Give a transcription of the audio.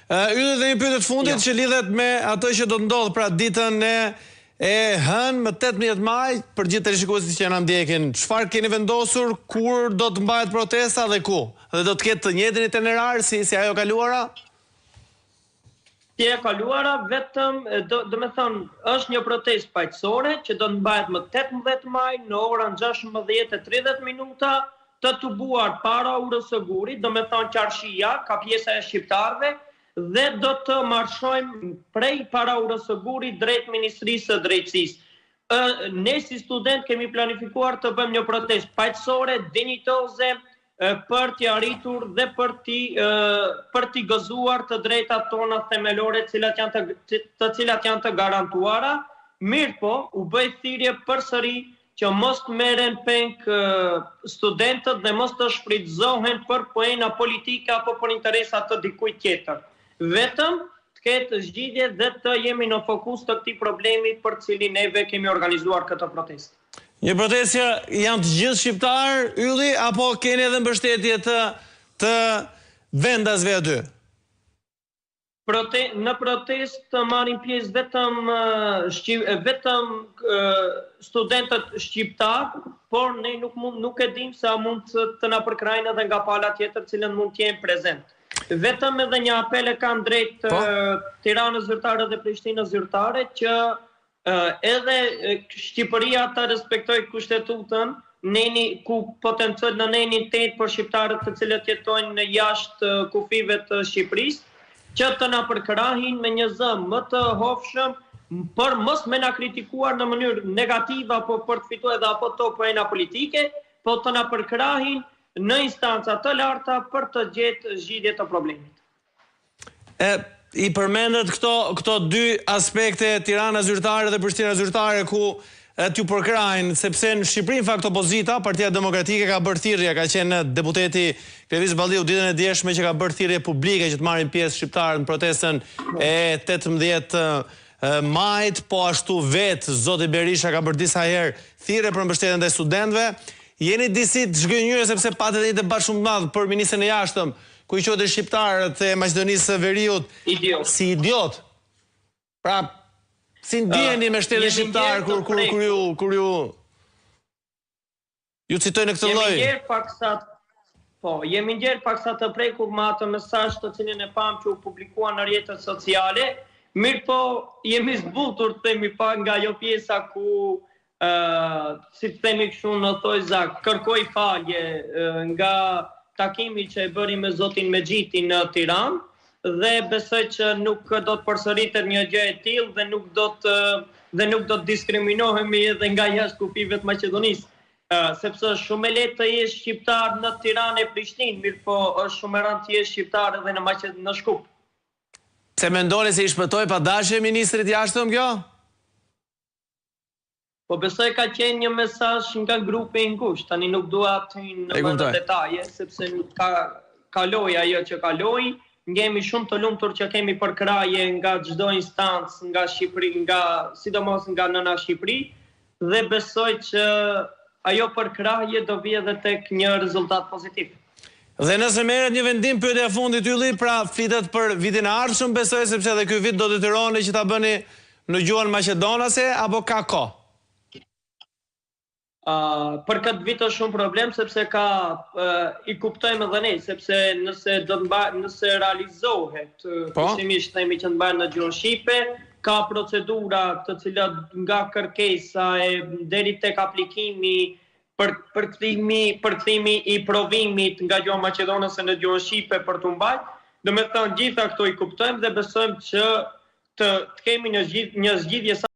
Ylli dhe një pyetje të fundit që lidhet me atë që do të ndodhë pra ditën e hënë më 18 maj për gjithë teleshikuesit që na ndjekin. Çfarë keni vendosur, kur do të mbahet protesta dhe ku? Dhe do të ketë të njëjtin itinerar si ajo kaluara? Si e kaluara, vetëm, do me thonë, është një protestë paqësore që do të mbahet më 18 maj në orën 16:30 të tubuar para urës së Gurit, do me thonë Qarshia, ka pjesa e shqiptarëve, dhe do të marshojmë prej para urës së Gurit drejt Ministrisë së Drejtësisë. Ne si student kemi planifikuar të bëjmë një protestë paqësore, dinjitoze, për t'i arritur dhe për t'i gëzuar të drejtat tona themelore të cilat janë të garantuara. Mirë po, u bëj thirrje përsëri që mos të merren peng studentët dhe mos të shfrytëzohen për poena politike apo për interesat të dikujt tjetër. Vetëm të ketë zgjidhje dhe të jemi në fokus të këtij problemi për cilin neve kemi organizuar këtë protestë. Një protestë janë të gjithë shqiptar, Ylli, apo keni edhe mbështetje të vendasve aty? Në protestë të marrin pjesë vetëm studentët shqiptar, por ne nuk e dim se a mund të na përkrajnë edhe nga pala tjetër cilën mund të jenë prezent. Vetëm edhe një apel e kanë drejt Tiranës zyrtare dhe Prishtinës zyrtare që edhe Shqipëria të respektoj kushtetutën, ku potencial në nenin 8 për shqiptarët të cilët jetojnë në jashtë kufive të Shqipërisë, që të na përkrahin me një zë më të hofshëm, për mos me na kritikuar në mënyrë negative apo për të fituar edhe apo to poena politike, po të na përkrahin në instanca të larta për të gjetë zgjidhje të problemit. I përmendet këto dy aspekte, Tirana zyrtare dhe Prishtina zyrtare, ku t'ju përkrajnë, sepse në Shqipëri, në fakt, opozita, Partia Demokratike ka bërë thirrje, ka qenë deputeti Klevis Balliu ditën e djeshme që ka bërë thirrje publike që të marrin pjesë shqiptarët në protestën e 18 majit, po ashtu vetë zoti Berisha ka bërë disa herë thirrje për mbështetjen ndaj studentëve. Jeni disi të zhgënjur sepse patët një debat shumë të madh për ministrin e jashtëm, ku i quhet shqiptarët e Maqedonisë së Veriut si idiot. Pra, si ndjeni me shtetin shqiptar kur ju citojnë në këtë lloj? Jemi ndjer paksa të prekur me atë mesazh të cilin e pam që u publikua në rrjetet sociale, mirë po jemi zbutur të themi pa nga ajo pjesa ku si të themi kështu në thojza kërkoj falje nga takimi që e bëri me zotin Mexhiti në Tiranë dhe besoj që nuk do të përsëritet një gjë e tillë dhe nuk do të diskriminohemi edhe nga jashtë kufive të Maqedonisë, sepse është shumë e lehtë të jesh shqiptar në Tiranë e Prishtinë, mirë po është shumë e rëndë të jesh shqiptar edhe në Shkup. Se mendoni se i shpëtoi pa dashje ministrit jashtëm kjo? Po besoj ka qenë një mesazh nga grupi i ngushtë, tani nuk dua të hyj në detaje, sepse nuk kaloi ajo që kaloi. Jemi shumë të lumtur që kemi përkraje nga çdo instancë nga Shqipëri, sidomos nga nëna Shqipëri, dhe besoj që ajo përkraje do vijë edhe tek një rezultat pozitiv. Dhe nëse merret një vendim, pyetja e fundit Ylli, pra flitet për vitin e ardhshëm, besoj sepse edhe ky vit do detyroni që ta bëni në gjuhën maqedonase apo ka kohë? Për këtë vit është shumë problem, sepse i kuptojmë edhe ne, sepse nëse realizohet, kushtimisht themi që të bëhen në gjuhën shqipe, ka procedura të cilat nga kërkesa deri tek aplikimi për kthimi i provimit nga gjuha maqedonase në gjuhën shqipe për të mbajtur. Do me thënë gjitha këto i kuptojmë dhe besojmë që të kemi një zgjidhje